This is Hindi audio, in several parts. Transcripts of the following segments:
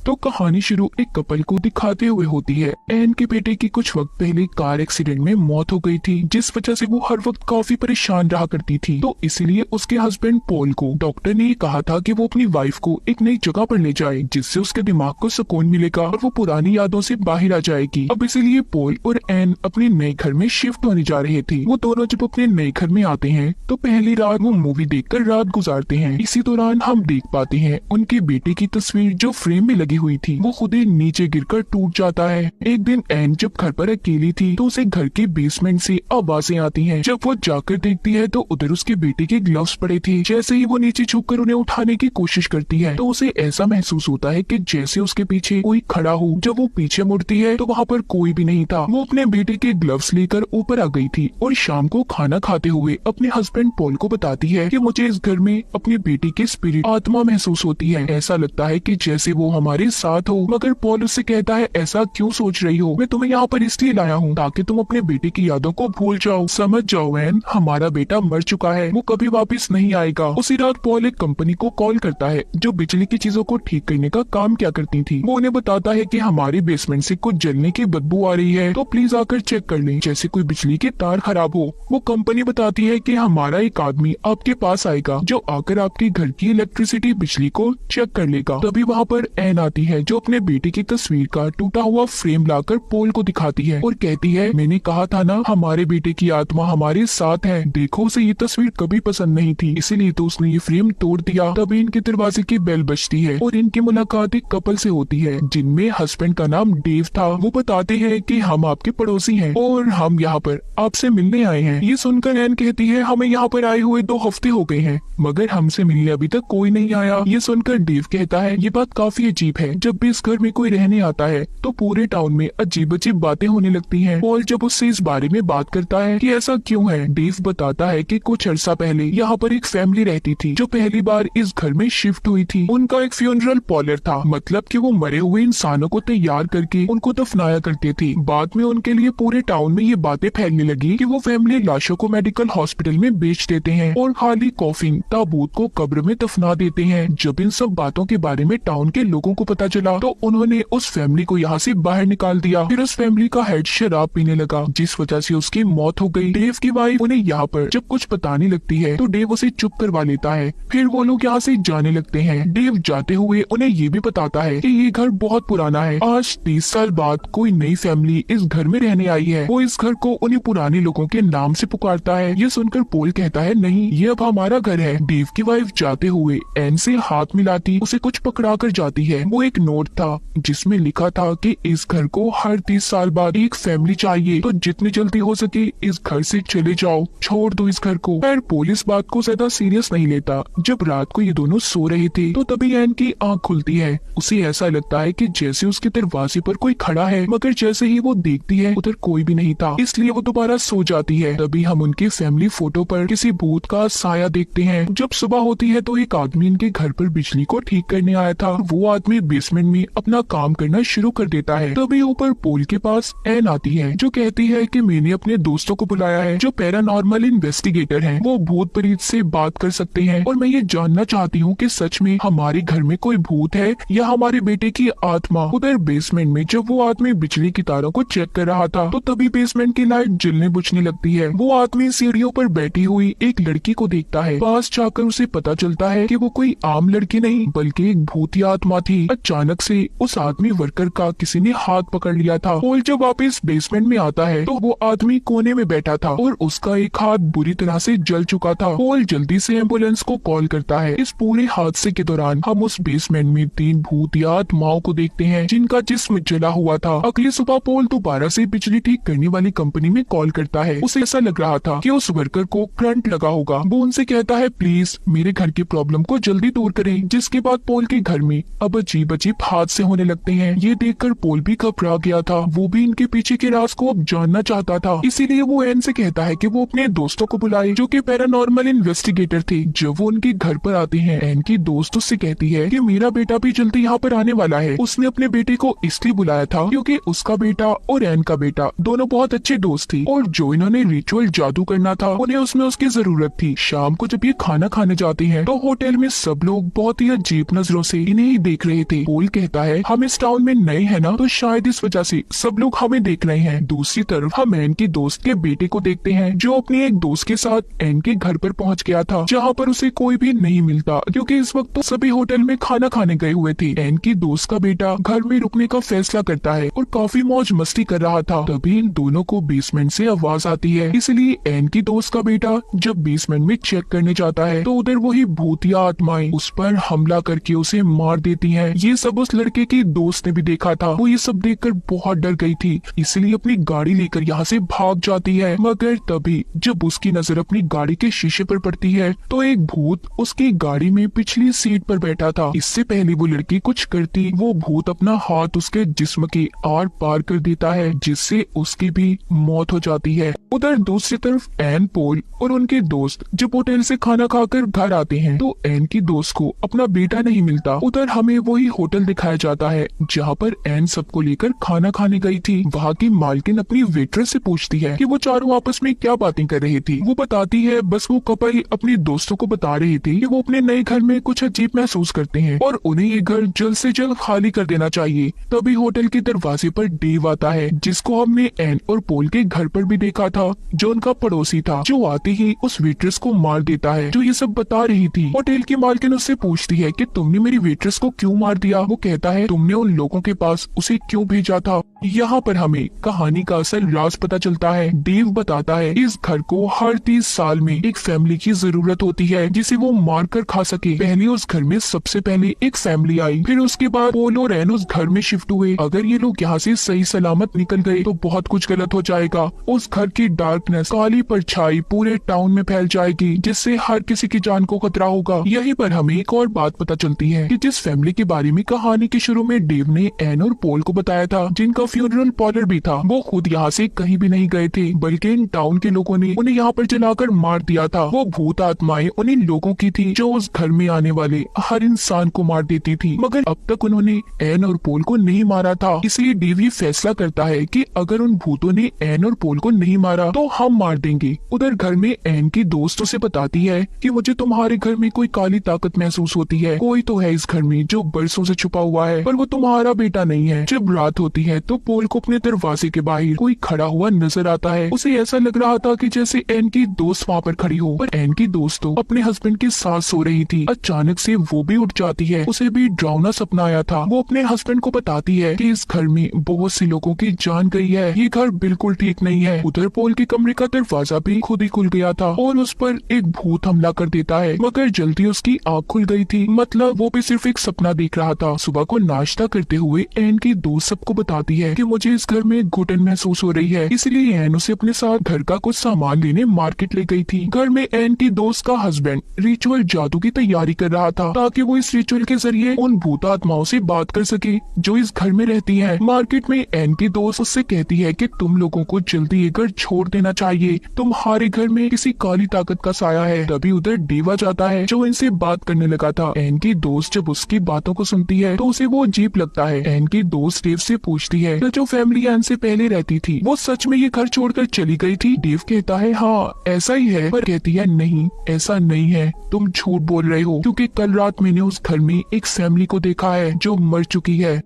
तो कहानी शुरू एक कपल को दिखाते हुए होती है। एन के बेटे की कुछ वक्त पहले कार एक्सीडेंट में मौत हो गई थी, जिस वजह से वो हर वक्त काफी परेशान रहा करती थी। तो इसलिए उसके हस्बैंड पॉल को डॉक्टर ने कहा था कि वो अपनी वाइफ को एक नई जगह पर ले जाए, जिससे उसके दिमाग को सुकून मिलेगा और वो पुरानी यादों से बाहर आ जाएगी। अब इसीलिए पॉल और एन अपने नए घर में शिफ्ट होने जा रहे थे। वो दोनों जब अपने नए घर में आते हैं तो पहली रात वो मूवी देखकर रात गुजारते हैं। इसी दौरान हम देख पाते हैं उनके बेटे की तस्वीर जो फ्रेम में लगी हुई थी वो खुद ही नीचे गिरकर टूट जाता है। एक दिन एन जब घर पर अकेली थी तो उसे घर के बेसमेंट से आवाजें आती हैं। जब वो जाकर देखती है तो उधर उसके बेटे के ग्लव्स पड़े थे। जैसे ही वो नीचे झुककर उन्हें उठाने की कोशिश करती है तो उसे ऐसा महसूस होता है कि जैसे उसके पीछे कोई खड़ा हो। जब वो पीछे मुड़ती है तो वहाँ पर कोई भी नहीं था। वो अपने बेटे के ग्लव्स लेकर ऊपर आ गई थी और शाम को खाना खाते हुए अपने हस्बैंड पॉल को बताती है कि मुझे इस घर में अपने बेटे की स्पिरिट आत्मा महसूस होती है। ऐसा लगता है कि जैसे वो हमारे साथ हो। मगर पॉल उससे कहता है ऐसा क्यों सोच रही हो, मैं तुम्हें यहाँ पर इसलिए लाया हूँ ताकि तुम अपने बेटे की यादों को भूल जाओ। समझ जाओ एन, हमारा बेटा मर चुका है, वो कभी वापस नहीं आएगा। उसी रात पॉल एक कंपनी को कॉल करता है जो बिजली की चीजों को ठीक करने का काम क्या करती थी। वो उन्हें बताता है कि हमारे बेसमेंट से कुछ जलने की बदबू आ रही है, तो प्लीज आकर चेक कर लें, जैसे कोई बिजली के तार खराब हो। वो कंपनी बताती है कि हमारा एक आदमी आपके पास आएगा जो आकर आपके घर की इलेक्ट्रिसिटी बिजली को चेक कर लेगा। तभी वहाँ पर एन आती है जो अपने बेटे की तस्वीर का टूटा हुआ फ्रेम लाकर पॉल को दिखाती है और कहती है मैंने कहा था ना हमारे बेटे की आत्मा हमारे साथ है। देखो उसे ये तस्वीर कभी पसंद नहीं थी, इसीलिए तो उसने ये फ्रेम तोड़ दिया। तभी इनके दरवाजे की बेल बजती है और इनकी मुलाकात एक कपल से होती है जिनमें हस्बैंड का नाम डेव था। वो बताते हैं कि हम आपके पड़ोसी हैं और हम यहाँ पर आपसे मिलने आए हैं। ये सुनकर एन कहती है हमें यहाँ पर आए हुए 2 हफ्ते हो गए हैं मगर हमसे मिलने अभी तक कोई नहीं आया। ये सुनकर डेव कहता है ये बात काफी अजीब है, जब भी इस घर में कोई रहने आता है तो पूरे टाउन में अजीब अजीब बातें होने लगती हैं। पॉल जब उससे इस बारे में बात करता है कि ऐसा क्यों है, डेव बताता है कि कुछ अरसा पहले यहाँ पर एक फैमिली रहती थी जो पहली बार इस घर में शिफ्ट हुई थी। उनका एक फ्यूनरल पॉलर था, मतलब कि वो मरे हुए इंसानों को तैयार करके उनको दफनाया करते थे। बाद में उनके लिए पूरे टाउन में ये बातें फैलने लगी कि वो फैमिली लाशों को मेडिकल हॉस्पिटल में बेच देते हैं और खाली कॉफिन ताबूत को कब्र में दफना देते हैं। जब इन सब बातों के बारे में टाउन के लोगों को पता चला तो उन्होंने उस फैमिली को यहाँ से बाहर निकाल दिया। फिर उस फैमिली का हेड शराब पीने लगा जिस वजह से उसकी मौत हो गई। डेव की वाइफ उन्हें यहाँ पर जब कुछ बताने लगती है तो डेव उसे चुप करवा लेता है। फिर वो लोग यहाँ से जाने लगते हैं। डेव जाते हुए उन्हें ये भी बताता है कि ये घर बहुत पुराना है, आज 30 साल बाद कोई नई फैमिली इस घर में रहने आई है। वो इस घर को उन्हीं पुराने लोगों के नाम से पुकारता है। ये सुनकर पॉल कहता है नहीं, ये अब हमारा घर है। डेव की वाइफ जाते हुए एन से हाथ मिलाती उसे कुछ पकड़ा कर जाती है। वो एक नोट था जिसमें लिखा था कि इस घर को हर 30 साल बाद एक फैमिली चाहिए, तो जितनी जल्दी हो सके इस घर से चले जाओ, छोड़ दो इस घर को। पर पॉल इस बात को ज्यादा सीरियस नहीं लेता। जब रात को ये दोनों सो रहे थे तो तभी एन की आंख खुलती है। उसे ऐसा लगता है कि जैसे उसके दरवाजे पर कोई खड़ा है, मगर जैसे ही वो देखती है उधर कोई भी नहीं था, इसलिए वो दोबारा सो जाती है। तभी हम उनकी फैमिली फोटो पर किसी भूत का साया देखते हैं। जब सुबह होती है तो एक आदमी इनके घर पर बिजली को ठीक करने आया था। वो आदमी बेसमेंट में अपना काम करना शुरू कर देता है। तभी ऊपर पॉल के पास एन आती है जो कहती है कि मैंने अपने दोस्तों को बुलाया है जो पैरानॉर्मल इन्वेस्टिगेटर हैं। वो भूत प्रेत से बात कर सकते हैं और मैं ये जानना चाहती हूँ कि सच में हमारे घर में कोई भूत है या हमारे बेटे की आत्मा। उधर बेसमेंट में जब वो आदमी बिजली की तारों को चेक कर रहा था तो तभी बेसमेंट की लाइट जलने बुझने लगती है। वो आदमी सीढ़ियों पर बैठी हुई एक लड़की को देखता है। पास जाकर उसे पता चलता है कि वो कोई आम लड़की नहीं बल्कि एक भूतिया आत्मा थी। अचानक से उस आदमी वर्कर का किसी ने हाथ पकड़ लिया था। पॉल जब वापस बेसमेंट में आता है तो वो आदमी कोने में बैठा था और उसका एक हाथ बुरी तरह से जल चुका था। पॉल जल्दी से एम्बुलेंस को कॉल करता है। इस पूरे हादसे के दौरान हम उस बेसमेंट में 3 भूतिया आत्माओं को देखते हैं जिनका जिस्म जला हुआ था। अगली सुबह पॉल दोबारा से बिजली ठीक करने वाली कंपनी में कॉल करता है। उसे ऐसा लग रहा था कि उस वर्कर को करंट लगा होगा। वो उनसे कहता है प्लीज मेरे घर की प्रॉब्लम को जल्दी दूर करें। जिसके बाद पॉल के घर में अब अजीब अजीब हादसे होने लगते हैं। ये देखकर पॉल भी घबरा गया था। वो भी इनके पीछे के राज को अब जानना चाहता था, इसीलिए वो एन से कहता है कि वो अपने दोस्तों को बुलाए जो कि पैरानॉर्मल इन्वेस्टिगेटर थे। जब वो उनके घर पर आते हैं एन की दोस्त उससे कहती है कि मेरा बेटा भी जल्दी यहाँ पर आने वाला है। उसने अपने बेटे को इसलिए बुलाया था क्योंकि उसका बेटा और एन का बेटा दोनों बहुत अच्छे दोस्त थे और जो इन्होंने रिचुअल जादू करना था उन्हें उसमें उसकी जरूरत थी। शाम को जब ये खाना खाने जाते हैं तो होटल में सब लोग बहुत ही अजीब नजरों से इन्हें ही देख रहे थे। पोल कहता है हम इस टाउन में नए हैं ना, तो शायद इस वजह से सब लोग हमें देख रहे हैं। दूसरी तरफ हम एन के दोस्त के बेटे को देखते हैं जो अपने एक दोस्त के साथ एन के घर पर पहुंच गया था, जहां पर उसे कोई भी नहीं मिलता क्योंकि इस वक्त तो सभी होटल में खाना खाने गए हुए थे। एन की दोस्त का बेटा घर में रुकने का फैसला करता है और काफी मौज मस्ती कर रहा था। तभी इन दोनों को बेसमेंट से आवाज आती है, इसलिए एन की दोस्त का बेटा जब बेसमेंट में चेक करने जाता है तो उधर वही भूतिया आत्माएं उस पर हमला करके उसे मार देती हैं। ये सब उस लड़के की दोस्त ने भी देखा था। वो ये सब देखकर बहुत डर गई थी, इसलिए अपनी गाड़ी लेकर यहाँ से भाग जाती है। मगर तभी जब उसकी नजर अपनी गाड़ी के शीशे पर पड़ती है तो एक भूत उसकी गाड़ी में पिछली सीट पर बैठा था। इससे पहले वो लड़की कुछ करती, वो भूत अपना हाथ उसके जिस्म के आर पार कर देता है, जिससे उसकी भी मौत हो जाती है। उधर दूसरी तरफ एन, पोल और उनके दोस्त जब होटल से खाना खाकर घर आते हैं तो एन की दोस्त को अपना बेटा नहीं मिलता। उधर हमें वही होटल दिखाया जाता है जहाँ पर एन सबको लेकर खाना खाने गई थी। वहाँ की मालकिन अपनी वेट्रेस से पूछती है कि वो चारों आपस में क्या बातें कर रही थी। वो बताती है बस वो कपल अपनी दोस्तों को बता रही थी कि वो अपने नए घर में कुछ अजीब महसूस करते हैं और उन्हें ये घर जल्द से जल्द खाली कर देना चाहिए। तभी होटल के दरवाजे पर डेव आता है, जिसको हमने एन और पोल के घर पर भी देखा था, जो उनका पड़ोसी था, जो आते ही उस वेट्रेस को मार देता है जो ये सब बता रही थी। होटल की मालकिन उससे पूछती है कि तुमने मेरी वेट्रेस को क्यों मार दिया। वो कहता है तुमने उन लोगों के पास उसे क्यों भेजा था। यहाँ पर हमें कहानी का असल राज पता चलता है। डेव बताता है इस घर को हर 30 साल में एक फैमिली की जरूरत होती है जिसे वो मार कर खा सके। पहले उस घर में सबसे पहले एक फैमिली आई, फिर उसके बाद पोल और एन उस घर में शिफ्ट हुए। अगर ये लोग यहाँ से सही सलामत निकल गए तो बहुत कुछ गलत हो जाएगा। उस घर की डार्कनेस, काली परछाई पूरे टाउन में फैल जाएगी, जिससे हर किसी की जान को खतरा होगा। यहीं पर हमें एक और बात पता चलती है कि जिस फैमिली के बारे में कहानी के शुरू में डेव ने एन और पोल को बताया था, जिनका फ्यूनरल पार्लर भी था, वो खुद यहाँ से कहीं भी नहीं गए थे, बल्कि इन टाउन के लोगों ने उन्हें यहाँ पर जलाकर मार दिया था। वो भूत आत्माएं उन्हीं लोगों की थी जो उस घर में आने वाले हर इंसान को मार देती थी, मगर अब तक उन्होंने एन और पोल को नहीं मारा था। इसलिए डेव ये फैसला करता है कि अगर उन भूतों ने एन और पोल को नहीं मारा तो हम मार देंगे। उधर घर में एन की दोस्त उसे बताती है कि मुझे तुम्हारे घर में कोई काली ताकत महसूस होती है, कोई तो है इस घर में जो बरसों से छुपा हुआ है, पर वो तुम्हारा बेटा नहीं है। जब रात होती है तो पोल को अपने दरवाजे के बाहर कोई खड़ा हुआ नजर आता है। उसे ऐसा लग रहा था कि जैसे एन की दोस्त वहाँ पर खड़ी हो, पर एन की दोस्त तो अपने हस्बैंड के साथ सो रही थी। अचानक से वो भी उठ जाती है, उसे भी डरावना सपना आया था। वो अपने हस्बैंड को बताती है कि इस घर में बहुत सी लोगों की जान गई है, ये घर बिल्कुल ठीक नहीं है। उधर पोल के कमरे का दरवाजा भी खुद ही खुल गया था और उस पर एक भूत हमला कर देता है, मगर जल्दी उसकी आँख खुल गई थी, मतलब वो भी सिर्फ एक सपना देख रहा था। सुबह को नाश्ता करते हुए एन की दोस्त सबको बताती है कि मुझे इस घर में घुटन महसूस हो रही है, इसलिए एन उसे अपने साथ घर का कुछ सामान लेने मार्केट ले गई थी। घर में एन की दोस्त का हस्बैंड रिचुअल जादू की तैयारी कर रहा था ताकि वो इस रिचुअल के जरिए उन भूत आत्माओं से बात कर सके जो इस घर में रहती हैं। मार्केट में एन की दोस्त उससे कहती है कि तुम लोगों को जल्दी ये घर छोड़ देना चाहिए, तुम्हारे घर में किसी काली ताकत का साया है। तभी उधर डेव आ जाता है जो इनसे बात करने लगा था। एन की दोस्त जब उसकी बातों को सुनती है तो उसे वो अजीब लगता है। एन की दोस्त डेव से पूछती है कि जो फैमिली एन से पहले रहती थी वो सच में ये घर छोड़कर चली गई थी। डेव कहता है हाँ ऐसा ही है, पर कहती है नहीं ऐसा नहीं है, तुम झूठ बोल रहे हो, क्योंकि कल रात मैंने उस घर में एक फैमिली को देखा है जो मर चुकी है।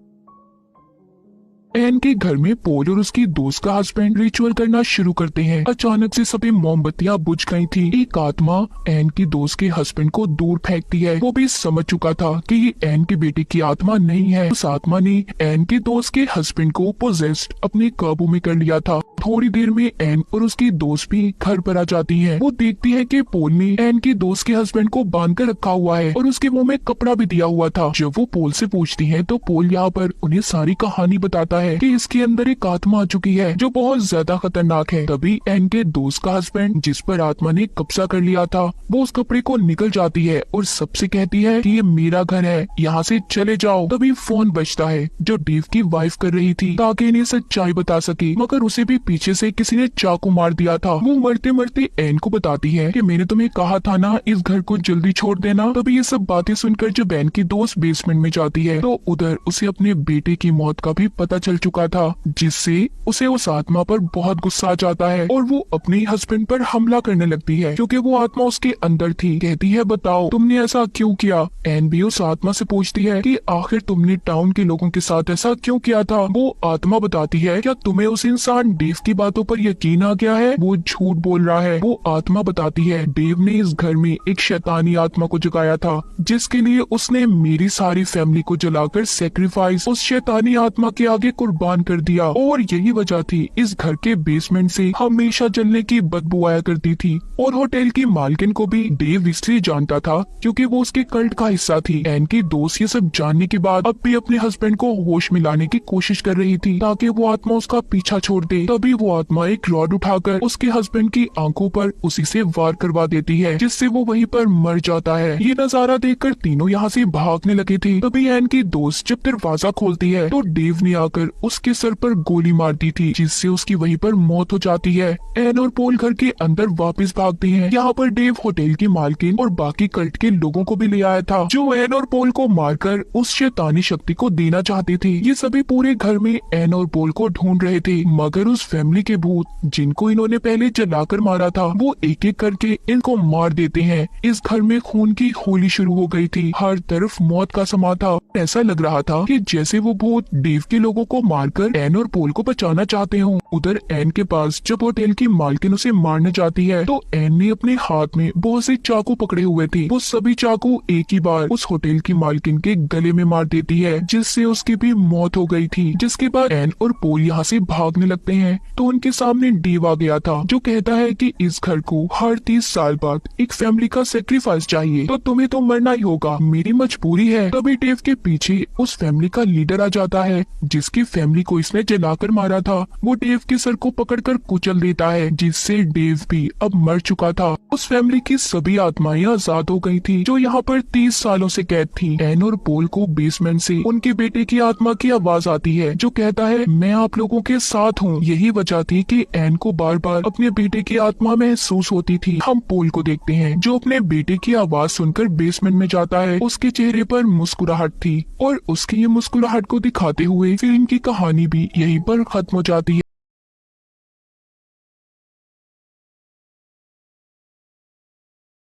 एन के घर में पोल और उसकी दोस्त का हस्बैंड रिचुअल करना शुरू करते हैं। अचानक से सभी मोमबत्तियां बुझ गई थी। एक आत्मा एन की दोस्त के हस्बैंड को दूर फेंकती है। वो भी समझ चुका था कि ये एन के बेटे की आत्मा नहीं है। उस आत्मा ने एन के दोस्त के हस्बैंड को पोजेस्ड अपने काबू में कर लिया था। थोड़ी देर में एन और उसकी दोस्त भी घर पर आ जाती है। वो देखती है कि पोल ने एन की दोस्त के हस्बैंड को बांध कर रखा हुआ है और उसके मुंह में कपड़ा भी दिया हुआ था। जब वो पोल से पूछती है तो पोल यहाँ पर उन्हें सारी कहानी बताता है कि इसके अंदर एक आत्मा आ चुकी है जो बहुत ज्यादा खतरनाक है। तभी एन के दोस्त का हस्बैंड जिस पर आत्मा ने कब्जा कर लिया था वो उस कपड़े को निकल जाती है और सबसे कहती है कि ये मेरा घर है, यहाँ से चले जाओ। तभी फोन बजता है जो डेव की वाइफ कर रही थी ताकि इन्हें सच्चाई बता सके, मगर उसे भी पीछे से किसी ने चाकू मार दिया था। वो मरते मरते एन को बताती है कि मैंने तुम्हें कहा था ना इस घर को जल्दी छोड़ देना। तभी ये सब बातें सुनकर जब एन की दोस्त बेसमेंट में जाती है तो उधर उसे अपने बेटे की मौत का भी पता चल चुका था, जिससे उसे उस आत्मा पर बहुत गुस्सा आ जाता है और वो अपने हस्बैंड पर हमला करने लगती है क्योंकि वो आत्मा उसके अंदर थी। कहती है बताओ तुमने ऐसा क्यों किया। एन भी उस आत्मा से पूछती है कि आखिर तुमने टाउन के लोगों के साथ ऐसा क्यों किया था। वो आत्मा बताती है क्या तुम्हें उस इंसान डेव की बातों पर यकीन आ गया है, वो झूठ बोल रहा है। वो आत्मा बताती है डेव ने इस घर में एक शैतानी आत्मा को जगाया था जिसके लिए उसने मेरी सारी फैमिली को जलाकर सेक्रीफाइस उस शैतानी आत्मा के आगे कुर्बान कर दिया और यही वजह थी इस घर के बेसमेंट से हमेशा जलने की बदबू आया करती थी। और होटल की मालकिन को भी डेव इसलिए जानता था क्योंकि वो उसके कल्ट का हिस्सा थी। एन की दोस्त ये सब जानने के बाद अब भी अपने हस्बैंड को होश में लाने की कोशिश कर रही थी ताकि वो आत्मा उसका पीछा छोड़ दे। तभी वो आत्मा एक रॉड उठाकर उसके हस्बैंड की आंखों पर उसी से वार करवा देती है जिससे वो वहीं पर मर जाता है। ये नजारा देखकर तीनों यहाँ से भागने लगे थे। तभी एन की दोस्त जब दरवाजा खोलती है तो डेव ने आकर उसके सर पर गोली मार दी थी जिससे उसकी वहीं पर मौत हो जाती है। एन और पोल घर के अंदर वापस भागते हैं। यहाँ पर डेव होटल की मालकिन और बाकी कल्ट के लोगों को भी ले आया था जो एन और पोल को मारकर उस शैतानी शक्ति को देना चाहते थे। ये सभी पूरे घर में एन और पोल को ढूंढ रहे थे मगर उस फैमिली के भूत जिनको इन्होंने पहले जलाकर मारा था वो एक एक करके इनको मार देते हैं। इस घर में खून की होली शुरू हो गई थी, हर तरफ मौत का समा था। ऐसा लग रहा था कि जैसे वो भूत डेव के लोगों को मारकर एन और पोल को बचाना चाहते हों। उधर एन के पास जब होटल की मालकिन उसे मारने जाती है तो एन ने अपने हाथ में बहुत से चाकू पकड़े हुए थे। वो सभी चाकू एक ही बार उस होटल की मालकिन के गले में मार देती है जिससे उसकी भी मौत हो गई थी। जिसके बाद एन और पोल यहाँ से भागने लगते हैं तो उनके सामने डेव आ गया था जो कहता है कि इस घर को हर 30 साल बाद एक फैमिली का सेक्रीफाइस चाहिए तो तुम्हें तो मरना ही होगा, मेरी मजबूरी है। तभी डेव के पीछे उस फैमिली का लीडर आ जाता है जिसकी फैमिली को इसने जलाकर मारा था। वो डेव के सर को पकड़कर कुचल देता है जिससे डेव भी अब मर चुका था। उस फैमिली की सभी आत्माएं आजाद हो गई थी जो यहाँ पर 30 सालों से कैद थी। एन और पोल को बेसमेंट से उनके बेटे की आत्मा की आवाज आती है जो कहता है मैं आप लोगों के साथ हूँ। यही वजह थी कि एन को बार बार अपने बेटे की आत्मा महसूस होती थी। हम पोल को देखते हैं जो अपने बेटे की आवाज सुनकर बेसमेंट में जाता है। उसके चेहरे पर मुस्कुराहट थी और उसकी ये मुस्कुराहट को दिखाते हुए फिल्म की कहानी भी यहीं पर खत्म हो जाती है।